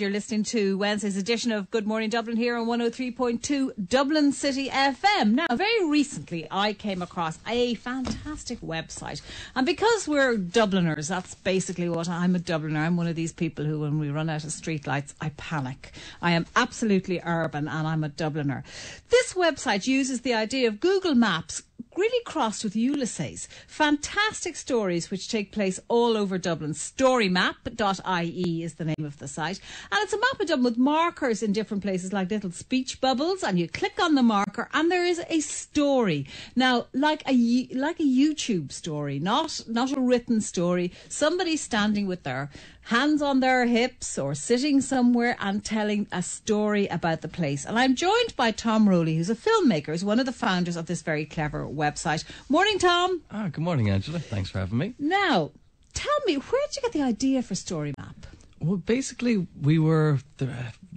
You're listening to Wednesday's edition of Good Morning Dublin here on 103.2 Dublin City FM. Now, very recently I came across a fantastic website. And because we're Dubliners, that's basically what I'm a Dubliner. I'm one of these people who, when we run out of streetlights, I panic. I am absolutely urban and I'm a Dubliner. This website uses the idea of Google Maps really crossed with Ulysses. Fantastic stories which take place all over Dublin. Storymap.ie is the name of the site. And it's a map of Dublin with markers in different places like little speech bubbles, and you click on the marker and there is a story. Now, like a YouTube story, not a written story. Somebody standing with their hands on their hips or sitting somewhere and telling a story about the place. And I'm joined by Tom Rowley, who's a filmmaker, who's one of the founders of this very clever website. Morning, Tom. Good morning, Angela. Thanks for having me. Now, tell me, where did you get the idea for Storymap? Well, basically, we were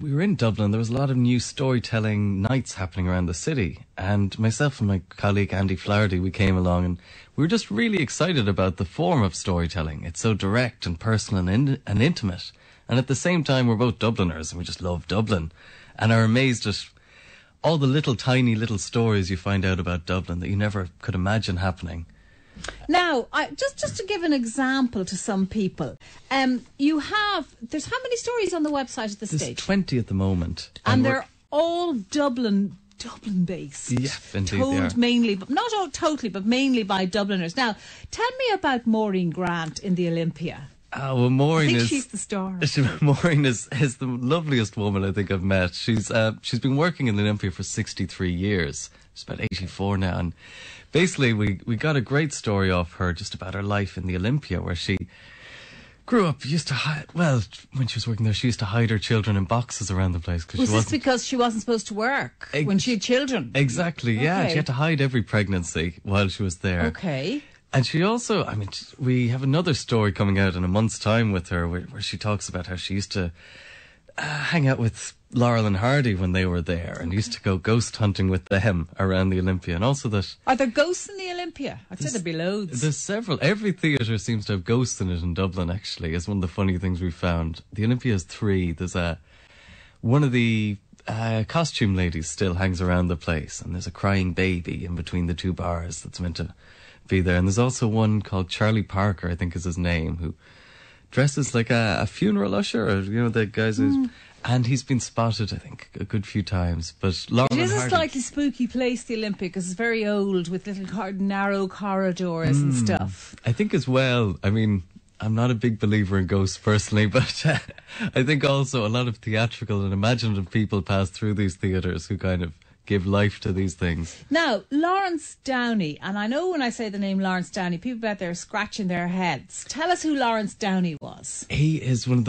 in Dublin. There was a lot of new storytelling nights happening around the city. And myself and my colleague Andy Flaherty, we came along and we were just really excited about the form of storytelling. It's so direct and personal and intimate. And at the same time, we're both Dubliners and we just love Dublin and are amazed at all the tiny little stories you find out about Dublin that you never could imagine happening. Now, just to give an example to some people, there's how many stories on the website at this stage? There's 20 at the moment. And they're all Dublin based. Yeah, indeed told they are. Mainly, but not all totally, but mainly by Dubliners. Now, tell me about Maureen Grant in the Olympia. Well, Maureen I think she's the star. Maureen is the loveliest woman I think I've met. She's been working in the Olympia for 63 years. She's about 84 now, and basically we got a great story off her just about her life in the Olympia, where she grew up. When she was working there, she used to hide her children in boxes around the place. Was this because she wasn't supposed to work when she had children? Exactly, yeah. Okay. She had to hide every pregnancy while she was there. Okay. And she also, we have another story coming out in a month's time with her where she talks about how she used to hang out with Laurel and Hardy when they were there and used to go ghost hunting with them around the Olympia. And also that... Are there ghosts in the Olympia? I'd say there'd be loads. There's several. Every theatre seems to have ghosts in it in Dublin, actually, is one of the funny things we found. The Olympia has 3. There's one of the costume ladies still hangs around the place, and there's a crying baby in between the 2 bars that's meant to be there. And there's also one called Charlie Parker, I think is his name, who dresses like a funeral usher, or, the guys who's... And he's been spotted, I think, a good few times. But Laurel It is and a Hardy, slightly spooky place, the Olympia, because it's very old with little narrow corridors and stuff. I think as well, I'm not a big believer in ghosts personally, but I think also a lot of theatrical and imaginative people pass through these theatres who kind of give life to these things. Now, Lawrence Downey, and I know when I say the name Lawrence Downey, people out there are scratching their heads. Tell us who Lawrence Downey was. He was one of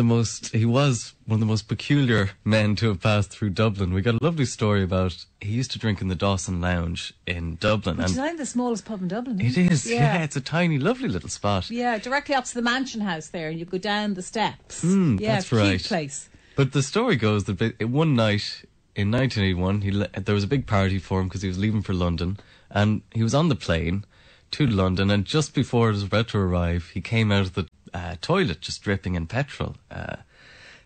the most peculiar men to have passed through Dublin. We got a lovely story about, he used to drink in the Dawson Lounge in Dublin. Which is, I think, the smallest pub in Dublin. It is, yeah. It's a tiny, lovely little spot. Yeah, directly up to the Mansion House there, and you go down the steps. That's right. Cute place. But the story goes that one night in 1981, there was a big party for him because he was leaving for London, and he was on the plane to London, and just before it was about to arrive, he came out of the toilet just dripping in petrol,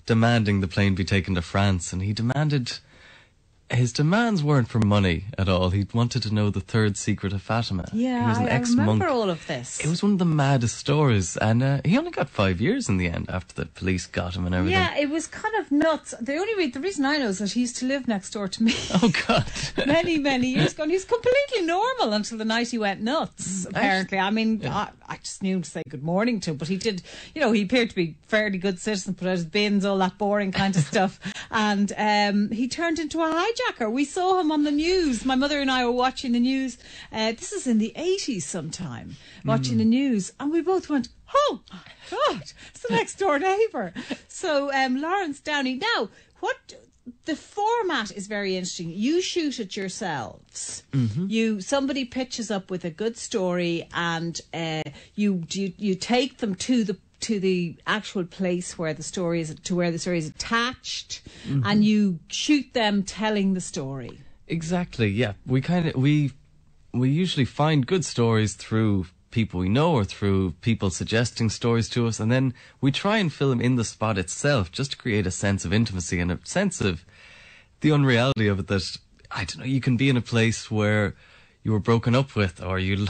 demanding the plane be taken to France. And his demands weren't for money at all. He wanted to know the third secret of Fatima. Yeah, he was an I remember all of this. It was one of the maddest stories, and he only got 5 years in the end after the police got him and everything. Yeah, it was kind of nuts. The reason I know is that he used to live next door to me. Oh, God. many years ago. And he's completely normal until the night he went nuts, apparently. I just knew to say good morning to him, but he did, he appeared to be a fairly good citizen, put out his bins, all that boring kind of stuff. And he turned into a hijacker. We saw him on the news. My mother and I were watching the news. This is in the 80s sometime, watching the news. And we both went, oh, my God, it's the next door neighbour. So Lawrence Downey. Now, the format is very interesting. You shoot it yourselves. Somebody pitches up with a good story, and you take them to the actual place where the story is attached, and you shoot them telling the story. Exactly. Yeah, we usually find good stories through people we know or through people suggesting stories to us. And then we try and film in the spot itself just to create a sense of intimacy and a sense of the unreality of it, that, I don't know, you can be in a place where you were broken up with, or you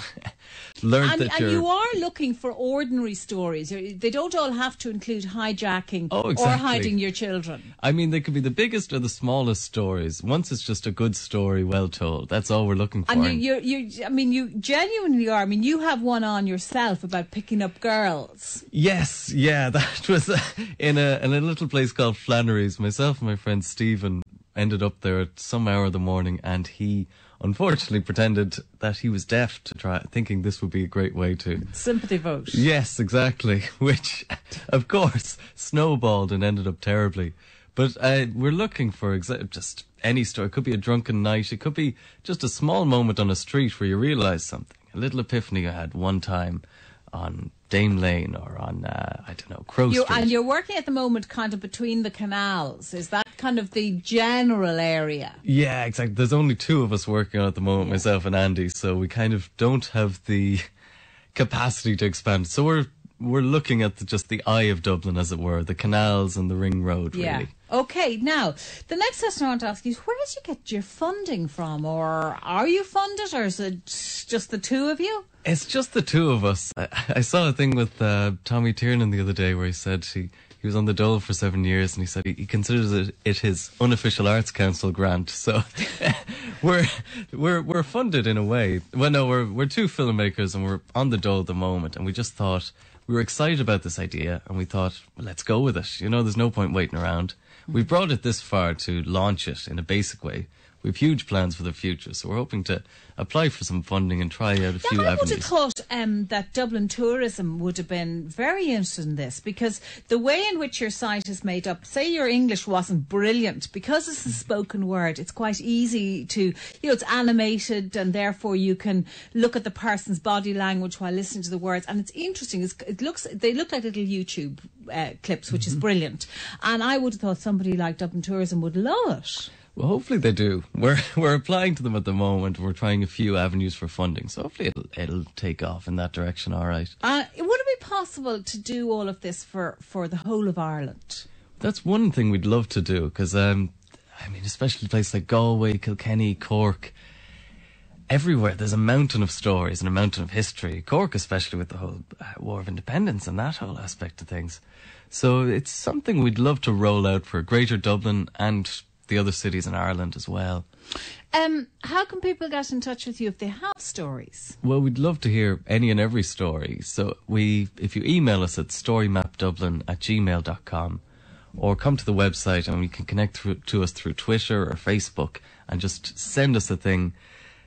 learned that you're... And you are looking for ordinary stories. They don't all have to include hijacking or hiding your children. I mean, they could be the biggest or the smallest stories. Once it's just a good story, well told. That's all we're looking for. And you genuinely are. I mean, you have one on yourself about picking up girls. Yes, yeah, that was in a little place called Flannery's. Myself and my friend Stephen ended up there at some hour of the morning, and he unfortunately pretended that he was deaf to try, thinking this would be a great way to... Sympathy vote. Yes, exactly, which, of course, snowballed and ended up terribly. But we're looking for just any story. It could be a drunken night. It could be just a small moment on a street where you realise something. A little epiphany I had one time on Dame Lane or on, I don't know, Crow Street. And you're working at the moment kind of between the canals. Is that kind of the general area? Yeah, exactly. There's only two of us working on it at the moment, myself and Andy, so we kind of don't have the capacity to expand. So we're looking at just the eye of Dublin, as it were, the canals and the ring road, really. Yeah. Okay, now, the next question I want to ask you is, where did you get your funding from? Or are you funded, or is it just the two of you? It's just the two of us. I saw a thing with Tommy Tiernan the other day where he said he was on the dole for 7 years, and he said he considers it his unofficial Arts Council grant. So we're funded in a way. Well, no, we're two filmmakers and we're on the dole at the moment, and we just thought, we were excited about this idea, and we thought, well, let's go with it. You know, there's no point waiting around. We brought it this far to launch it in a basic way. We have huge plans for the future, so we're hoping to apply for some funding and try out a few avenues. I would have thought that Dublin Tourism would have been very interested in this, because the way in which your site is made up, say your English wasn't brilliant, because it's a spoken word, it's quite easy to, it's animated, and therefore you can look at the person's body language while listening to the words, and it's interesting. They look like little YouTube clips, which is brilliant, and I would have thought somebody like Dublin Tourism would love it. Well, hopefully they do. We're applying to them at the moment. We're trying a few avenues for funding, so hopefully it'll take off in that direction. All right. Would it be possible to do all of this for the whole of Ireland? That's one thing we'd love to do, because especially places like Galway, Kilkenny, Cork. Everywhere there's a mountain of stories and a mountain of history. Cork, especially with the whole War of Independence and that whole aspect of things. So it's something we'd love to roll out for Greater Dublin and the other cities in Ireland as well. How can people get in touch with you if they have stories? Well, we'd love to hear any and every story. So if you email us at storymapdublin@gmail.com, or come to the website and you can connect to us through Twitter or Facebook and just send us a thing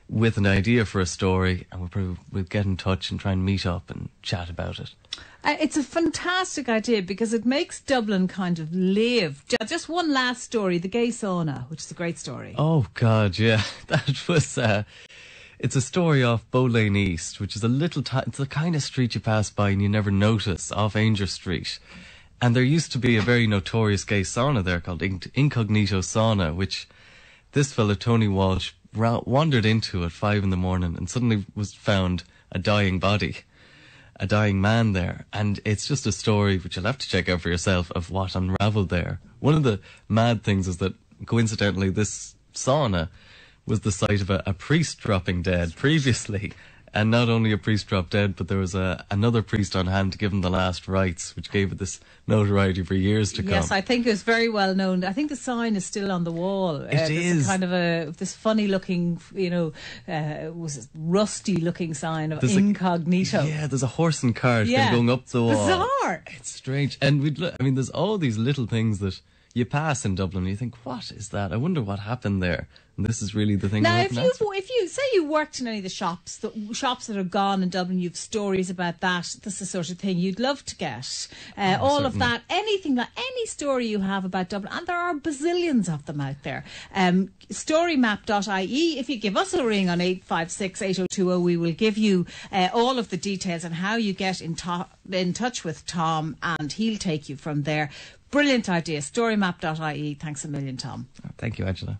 with an idea for a story, and we'll get in touch and try and meet up and chat about it. It's a fantastic idea, because it makes Dublin kind of live. Just one last story, the gay sauna, which is a great story. Oh, God, yeah. That was... it's a story off Bow Lane East, which is it's the kind of street you pass by and you never notice, off Ainger Street. And there used to be a very notorious gay sauna there called Incognito Sauna, which this fella, Tony Walsh, wandered into at 5 a.m. and suddenly was found a dying body. A dying man there, and it's just a story which you'll have to check out for yourself of what unravelled there. One of the mad things is that, coincidentally, this sauna was the site of a priest dropping dead previously, and not only a priest dropped dead, but there was another priest on hand to give him the last rites, which gave it this notoriety for years to come. Yes, I think it was very well known. I think the sign is still on the wall. It is. Kind of this funny looking, was it rusty looking sign of Incognito. There's a horse and cart going up the wall. Bizarre. It's strange. And there's all these little things that you pass in Dublin and you think, what is that? I wonder what happened there. And this is really the thing. Now, if you say you worked in any of the shops that are gone in Dublin, you've stories about that. That's the sort of thing you'd love to get. All certainly. of that, anything, like any story you have about Dublin, and there are bazillions of them out there. Storymap.ie. If you give us a ring on 856-8020, we will give you all of the details on how you get in touch with Tom, and he'll take you from there. Brilliant idea. Storymap.ie. Thanks a million, Tom. Thank you, Angela.